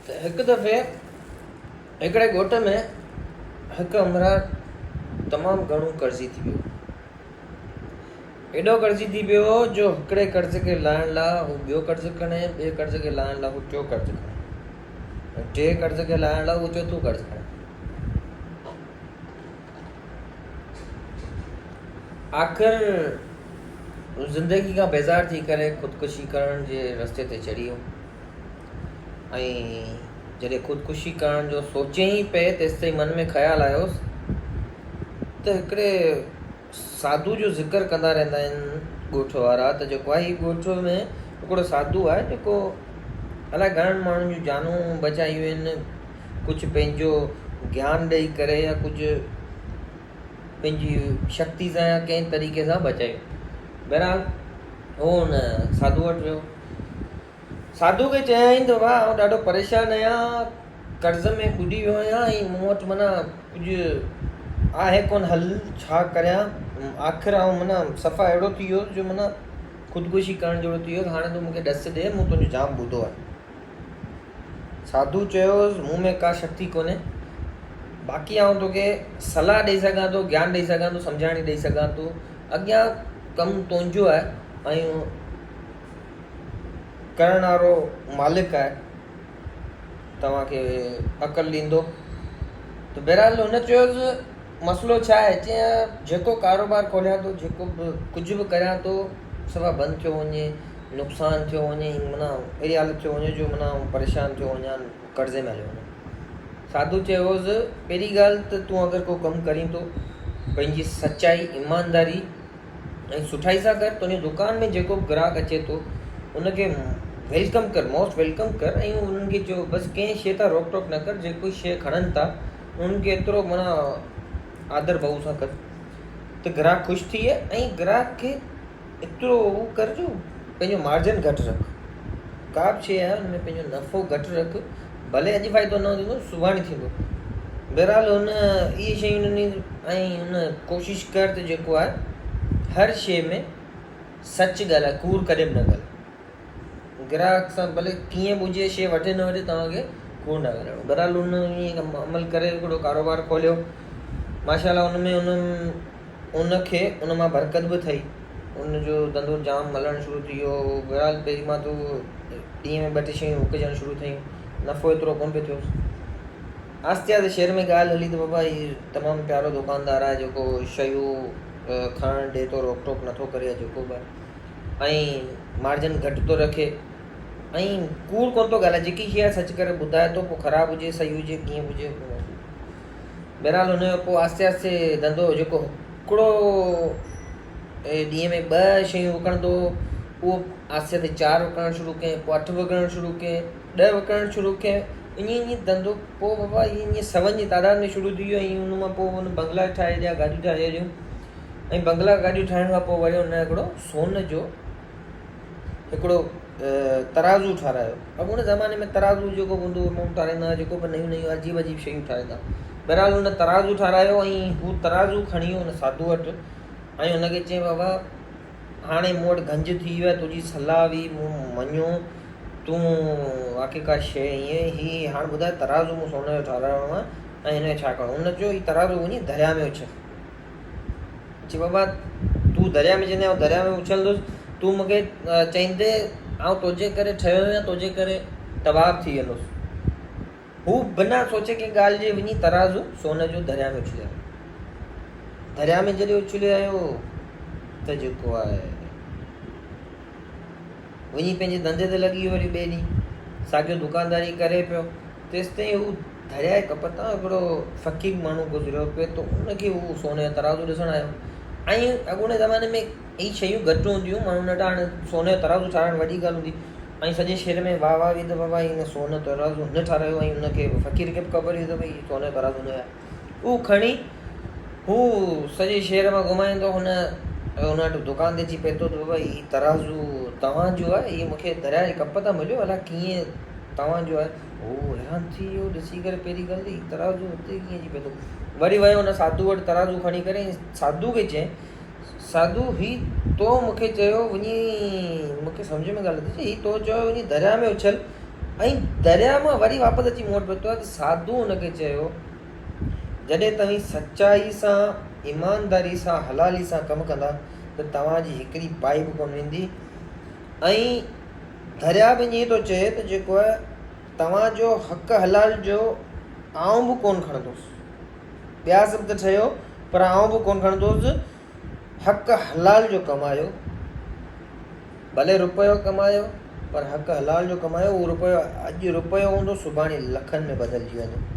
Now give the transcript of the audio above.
हिकु दफ़े हिकिड़े ॻोठ में हिकु अमरात तमामु घणो कर्ज़ी थी वियो। एॾो कर्ज़ी थी पियो जो हिकिड़े कर्ज़ खे लाहिण लाइ हू ॿियो कर्ज़ु खणे, ॿिए कर्ज़ खे लाहिण लाइ हू टियों कर्ज़ु खणे, टे कर्ज़ खे लाहिण लाइ हू चोथों कर्ज़ु खणे। आख़िर ज़िंदगी खां बेज़ार थी करे ख़ुदकुशी करण जे रस्ते ते चढ़ी वियो ऐं जॾहिं ख़ुदकुशी करण जो सोचे ई पए तेसि ताईं मन में ख़्यालु आयोसि त हिकिड़े साधू जो ज़िक्र कंदा रहंदा आहिनि ॻोठ वारा, त जेको आहे हीउ ॻोठ में हिकिड़ो साधू आहे जेको अलाए घणनि माण्हुनि जूं जानूं बचायूं आहिनि, कुझु पंहिंजो ज्ञान ॾेई करे या कुझु पंहिंजी शक्ति सां या कंहिं तरीक़े सां बचायूं। बहरहाल उहो हुन साधू वटि वियो। साधू खे चयाईं त वाह, आउं ॾाढो परेशान आहियां, कर्ज़ में ॿुॾी वियो आहियां ऐं मूं वटि माना कुझु आहे कोन हल, छा करियां। आख़िर आउं माना सफ़ा अहिड़ो थी वियो जो माना ख़ुदकुशी करण जहिड़ो थी वियो। हाणे तूं मूंखे ॾस ॾे, मूं तुंहिंजो जाम ॿुधो आहे। साधू चयोसि, मूं में का शक्ति कोन्हे, बाक़ी आउं तोखे सलाह ॾेई सघां थो, ज्ञान ॾेई सघां थो, सम्झाणी ॾेई सघां थो। अॻियां कमु तुंहिंजो आहे ऐं करण वारो मालिक आहे, तव्हांखे अक़ल ॾींदो। त बहरहाल हुन चयोसि, मसइलो छा आहे? चई, जेको कारोबार खोलियां थो, जेको बि कुझु बि करियां थो, सभु बंदि थियो वञे, नुक़सानु थियो वञे, माना अहिड़ी हालत थियो वञे जो माना परेशान थियो वञा, कर्ज़े में हलियो वञे। साधू चयोसि, पहिरीं ॻाल्हि त तूं अगरि को कमु करीं थो, पंहिंजी सचाई, ईमानदारी ऐं सुठाई सां कर। तुंहिंजी दुकान में जेको बि ग्राहक अचे थो उनखे वेलकम कर, मोस्ट वेलकम कर ऐं उन्हनि खे चयो बसि कंहिं शइ तां रोक टोक न कर। जेको शइ खणनि था उन्हनि खे एतिरो माना आदर भाव सां कर त ग्राहक ख़ुशि थिए, ऐं ग्राहक खे एतिरो उहो कर जो पंहिंजो मार्जिन घटि रख। का बि शइ आहे हुन में पंहिंजो नफ़ो घटि रख, भले अॼु फ़ाइदो न थींदो, सुभाणे थींदो। बहरहाल हुन इहे शयूं ॾिनी ऐं हुन कोशिशि कर त जेको आहे हर शइ में सच ॻाल्हाए, कूड़ कॾहिं बि न ॻाल्हाए। ग्राहक सां भले कीअं बि हुजे, शइ वठे न वठे, तव्हांखे कूड़ न ॻाल्हाइणो। बहरहाल हुन ईअं अमल करे हिकिड़ो कारोबार खोलियो। माशाल्लाह उनखे उन मां बरकत बि थी, उनजो धंधो जाम हलणु शुरू थी वियो। बहरहाल पहिरीं मां तो ॾींहं में 2-3 शयूं विकिजणु शुरू थियूं, नफ़ो एतिरो कोन पियो थियोसि। आहिस्ते आहिस्ते शहर में ॻाल्हि हली त बाबा हीउ तमामु प्यारो दुकानदार आहे जेको शयूं खणणु ॾिए थो, रोक टोक नथो करे जेको बि आहे, ऐं मार्जिन घटि थो रखे ऐं कूड़ कोन थो ॻाल्हाए। जेकी शइ सच करे ॿुधाए थो, पोइ ख़राबु हुजे सही हुजे कीअं हुजे। बहरहाल हुनजो पोइ आहिस्ते आहिस्ते धंधो जेको हिकिड़ो ॾींहं में 2 शयूं विकिणंदो, उहो आहिस्ते आहिस्ते 4 विकिणणु शुरू कयईं, पोइ 8 विकिणणु शुरू कयईं, 10 विकिणणु शुरू कयईं। ईअं धंधो पोइ बाबा ईअं 100 जी तादाद में शुरू थी वियो। ऐं हुन मां पोइ हुन बंगला ठाहे ॾिया, गाॾियूं ठाहे ॾियूं, ऐं बंगला गाॾियूं ठाहिण खां पोइ वरी हुन हिकिड़ो सोन जो हिकिड़ो तराज़ू ठारायो। अब उन ज़माने में तराज़ू जेको हूंदो हुओ ठाराईंदा, जेको बि नयूं नयूं अजीब अजीब शयूं ठाहींदा। बहरहाल हुन तराज़ू ठारायो ऐं हू तराज़ू खणी वियो हुन साधू वटि ऐं हुनखे चई, बाबा हाणे मूं वटि गंज थी वियो आहे, तुंहिंजी सलाह हुई, मूं मञियो, तूं आख़िरकार शइ ईअं ही हाणे ॿुधाए, तराज़ू मूं सोन जो ठाराइणो आहे ऐं हिनखे छा करिणो। हुन चयो, हीउ तराज़ू वञी दरिया में उछल। चई, बाबा तूं दरिया में चवंदे दरिया में उछलंदुसि, तूं मूंखे चईंदे आउं तुंहिंजे करे ठहियो आहियां, तुंहिंजे करे तबाह थी वेंदुसि। हू बिना सोचे कंहिं ॻाल्हि जे वञी तराज़ू सोन जो दरिया में उछलियो। दरिया में जॾहिं उछलियो आयो त जेको आहे वञी पंहिंजे धंधे ते लॻी वियो। वरी ॿिए ॾींहुं साॻियो दुकानदारी करे पियो, तेसि ताईं हू दरिया जे कप तां हिकिड़ो फ़क़ीर माण्हू गुज़रियो पियो, त उनखे हू सोन जो तराज़ू ॾिसणु आयो। ऐं अॻूणे ज़माने में ई शयूं घटि हूंदियूं, माण्हू नंढा, हाणे सोन जो तराज़ू ठाहिणु वॾी ॻाल्हि हूंदी। ऐं सॼे शहर में वाह वाह हुई त बाबा हिन सोन जो तराज़ू न ठारायो, ऐं हुनखे फ़क़ीर खे बि ख़बर हुई त भई सोन जो तराज़ू न आहे। हू खणी हू सॼे शहर मां घुमाईंदो, हुन वटि दुकान ते अची पहुतो त बाबा हीउ तराज़ू तव्हांजो आहे, हीउ मूंखे दरिया जे कप तां मिलियो, अलाए कीअं तव्हांजो आहे। हू हैरान थी वियो ॾिसी करे, पहिरीं ॻाल्हि हीउ तराज़ू हिते कीअं अची पहुतो। वरी वियो हुन साधू वटि तराज़ू खणी करे, साधू खे चई, साधू हीउ तो मूंखे चयो वञी, मूंखे सम्झ में ॻाल्हि नथी अचे, हीउ तो चयो वञी दरिया में उछल ऐं दरिया मां वरी वापसि अची मूं वटि पहुतो आहे त साधू हुनखे चयो जॾहिं तव्हीं सचाई सां ईमानदारी सां हलाली सां कमु कंदा त तव्हांजी हिकिड़ी पाई बि कोन वेंदी। ऐं दरिया बि ईअं थो चए त जेको आहे तव्हांजो हक़ हलाल जो आउं बि कोन खणंदुसि, ॿिया सभु त ठहियो पर आउं बि कोन खणंदुसि। हक़ हलाल जो कमायो, भले रुपयो कमायो पर हक़ हलाल जो कमायो। उहो रुपयो अॼु रुपयो हूंदो सुभाणे लखनि में बदिलजी वेंदो।